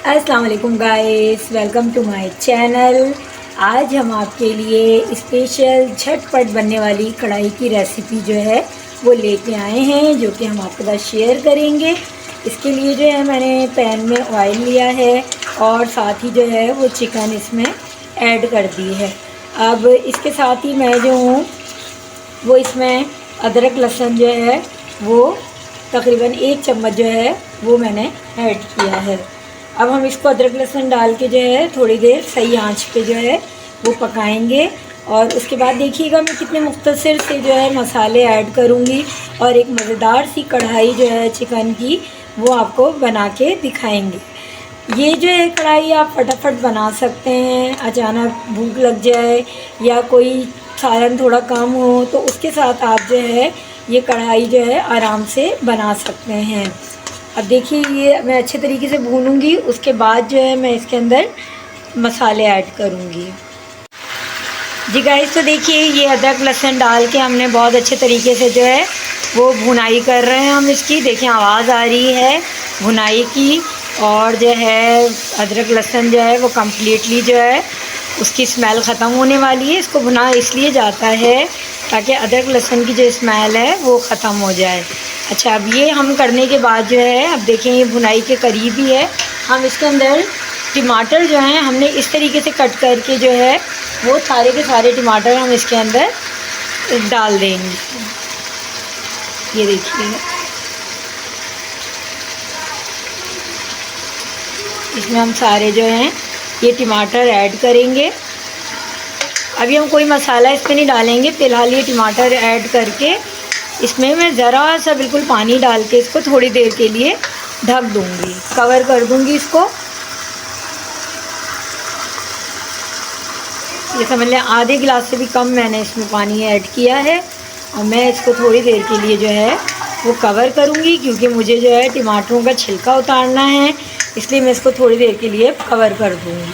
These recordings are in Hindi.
अस्सलाम वालेकुम guys, welcome to my channel. आज हम आपके लिए स्पेशल झटपट बनने वाली कढ़ाई की रेसिपी जो है वो लेके आए हैं, जो कि हम आपके साथ शेयर करेंगे। इसके लिए जो है मैंने पैन में ऑयल लिया है और साथ ही जो है वो चिकन इसमें ऐड कर दी है। अब इसके साथ ही मैं जो हूँ वो इसमें अदरक लहसुन जो है वो तकरीबन 1 चम्मच जो है वो मैंने ऐड किया है। अब हम इसको अदरक लहसुन डाल के जो है थोड़ी देर सही आंच पे जो है वो पकाएंगे। और उसके बाद देखिएगा मैं कितने मुख्तसर से जो है मसाले ऐड करूँगी और एक मज़ेदार सी कढ़ाई जो है चिकन की वो आपको बना के दिखाएंगे। ये जो है कढ़ाई आप फटाफट बना सकते हैं, अचानक भूख लग जाए या कोई सालन थोड़ा कम हो तो उसके साथ आप जो है ये कढ़ाई जो है आराम से बना सकते हैं। अब देखिए ये मैं अच्छे तरीके से भूनूंगी, उसके बाद जो है मैं इसके अंदर मसाले ऐड करूंगी। जी गाइस, तो देखिए ये अदरक लहसुन डाल के हमने बहुत अच्छे तरीके से जो है वो भुनाई कर रहे हैं हम इसकी। देखिए आवाज़ आ रही है भुनाई की, और जो है अदरक लहसुन जो है वो कम्प्लीटली जो है उसकी स्मेल ख़त्म होने वाली है। इसको भुना इसलिए जाता है ताकि अदरक लहसुन की जो स्मेल है वो ख़त्म हो जाए। अच्छा, अब ये हम करने के बाद जो है अब देखें ये भुनाई के करीब ही है। हम इसके अंदर टमाटर जो हैं हमने इस तरीके से कट करके जो है वो सारे के सारे टमाटर हम इसके अंदर डाल देंगे। ये देखिए इसमें हम सारे जो हैं ये टमाटर ऐड करेंगे। अभी हम कोई मसाला इसमें नहीं डालेंगे, फ़िलहाल ये टमाटर ऐड करके इसमें मैं ज़रा सा बिल्कुल पानी डाल के इसको थोड़ी देर के लिए ढक दूँगी, कवर कर दूँगी इसको। ये समझ लें आधे गिलास से भी कम मैंने इसमें पानी ऐड किया है और मैं इसको थोड़ी देर के लिए जो है वो कवर करूँगी, क्योंकि मुझे जो है टमाटरों का छिलका उतारना है, इसलिए मैं इसको थोड़ी देर के लिए कवर कर दूँगी।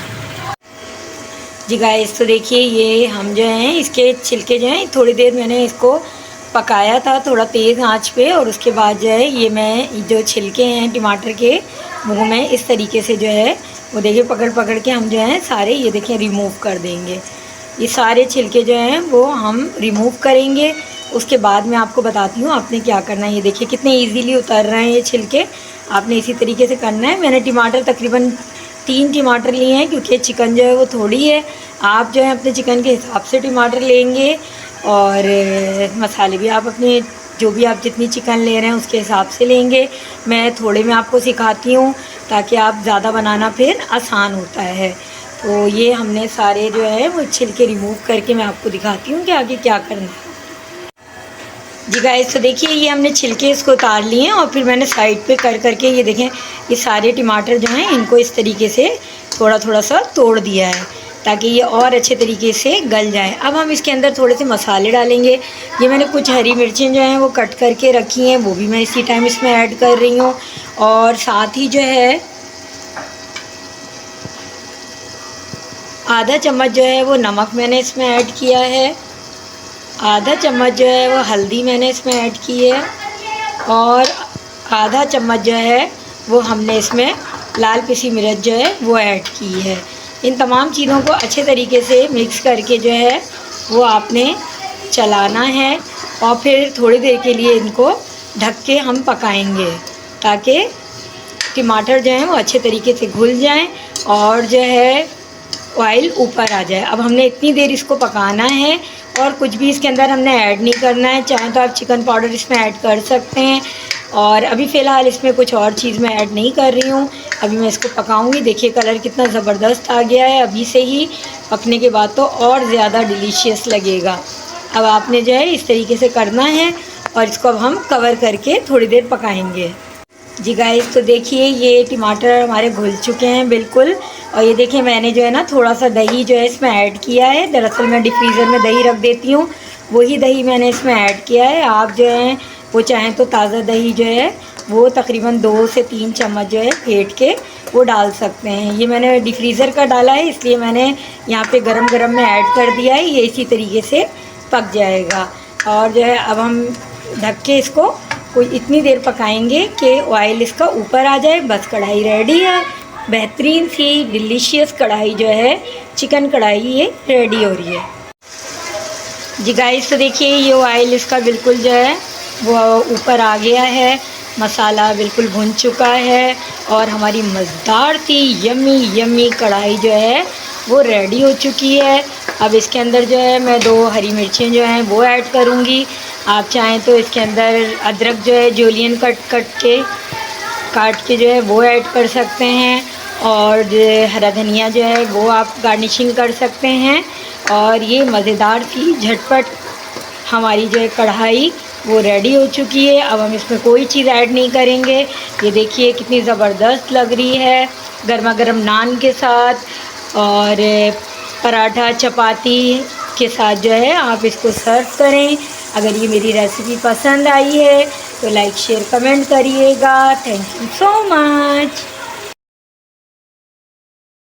जी गाइस, तो देखिए ये हम जो हैं इसके छिलके जो हैं थोड़ी देर मैंने इसको पकाया था थोड़ा तेज़ आंच पे, और उसके बाद जो है ये मैं जो छिलके हैं टमाटर के मुँह में इस तरीके से जो है वो देखिए पकड़ पकड़ के हम जो हैं सारे ये देखें रिमूव कर देंगे। ये सारे छिलके जो हैं वो हम रिमूव करेंगे। उसके बाद मैं आपको बताती हूँ आपने क्या करना है। ये देखिए कितने ईज़िली उतर रहे हैं ये छिलके, आपने इसी तरीके से करना है। मैंने टमाटर तकरीबन 3 टमाटर लिए हैं, क्योंकि चिकन जो है वो थोड़ी है। आप जो है अपने चिकन के हिसाब से टमाटर लेंगे और मसाले भी आप अपने जो भी आप जितनी चिकन ले रहे हैं उसके हिसाब से लेंगे। मैं थोड़े में आपको सिखाती हूँ ताकि आप ज़्यादा बनाना फिर आसान होता है। तो ये हमने सारे जो है वो छिलके रिमूव करके मैं आपको दिखाती हूँ कि आगे क्या करना है। जी गाइस, तो देखिए ये हमने छिलके इसको उतार लिए हैं और फिर मैंने साइड पे कर करके ये देखें ये सारे टमाटर जो हैं इनको इस तरीके से थोड़ा थोड़ा सा तोड़ दिया है ताकि ये और अच्छे तरीके से गल जाए। अब हम इसके अंदर थोड़े से मसाले डालेंगे। ये मैंने कुछ हरी मिर्चें जो हैं वो कट करके रखी हैं, वो भी मैं इसी टाइम इसमें ऐड कर रही हूँ। और साथ ही जो है आधा चम्मच जो है वो नमक मैंने इसमें ऐड किया है, आधा चम्मच जो है वो हल्दी मैंने इसमें ऐड की है, और आधा चम्मच जो है वो हमने इसमें लाल पिसी मिर्च जो है वो ऐड की है। इन तमाम चीज़ों को अच्छे तरीके से मिक्स करके जो है वो आपने चलाना है और फिर थोड़ी देर के लिए इनको ढक के हम पकाएंगे ताकि टमाटर जो हैं वो अच्छे तरीके से घुल जाएं और जो है ऑयल ऊपर आ जाए। अब हमने इतनी देर इसको पकाना है और कुछ भी इसके अंदर हमने ऐड नहीं करना है। चाहे तो आप चिकन पाउडर इसमें ऐड कर सकते हैं, और अभी फ़िलहाल इसमें कुछ और चीज़ मैं ऐड नहीं कर रही हूँ। अभी मैं इसको पकाऊंगी। देखिए कलर कितना ज़बरदस्त आ गया है, अभी से ही पकने के बाद तो और ज़्यादा डिलीशियस लगेगा। अब आपने जो है इस तरीके से करना है और इसको अब हम कवर करके थोड़ी देर पकाएँगे। जी गाइस, तो देखिए ये टमाटर हमारे घुल चुके हैं बिल्कुल, और ये देखिए मैंने जो है ना थोड़ा सा दही जो है इसमें ऐड किया है। दरअसल मैं डीप फ्रीज़र में दही रख देती हूँ, वही दही मैंने इसमें ऐड किया है। आप जो है वो चाहें तो ताज़ा दही जो है वो तकरीबन 2 से 3 चम्मच जो है फेंट के वो डाल सकते हैं। ये मैंने डीप फ्रीज़र का डाला है, इसलिए मैंने यहाँ पे गरम गरम में ऐड कर दिया है। ये इसी तरीके से पक जाएगा। और जो है अब हम ढक के इसको कोई इतनी देर पकाएंगे कि ऑयल इसका ऊपर आ जाए। बस कढ़ाई रेडी है बेहतरीन सी डिलीशियस कढ़ाई जो है, चिकन कढ़ाई ये रेडी हो रही है जी गाइस। तो देखिए ये ऑयल इसका बिल्कुल जो है वो ऊपर आ गया है, मसाला बिल्कुल भुन चुका है और हमारी मज़ेदार सी यम्मी यम्मी कढ़ाई जो है वो रेडी हो चुकी है। अब इसके अंदर जो है मैं 2 हरी मिर्चें जो हैं वो ऐड करूँगी। आप चाहें तो इसके अंदर अदरक जो है जूलियन काट के जो है वो ऐड कर सकते हैं और जो हरा धनिया जो है वो आप गार्निशिंग कर सकते हैं। और ये मज़ेदार सी झटपट हमारी जो है कढ़ाई वो रेडी हो चुकी है। अब हम इसमें कोई चीज़ ऐड नहीं करेंगे। ये देखिए कितनी ज़बरदस्त लग रही है गर्मा गर्म नान के साथ और पराठा चपाती के साथ जो है आप इसको सर्व करें। अगर ये मेरी रेसिपी पसंद आई है तो लाइक शेयर कमेंट करिएगा। Thank you so much.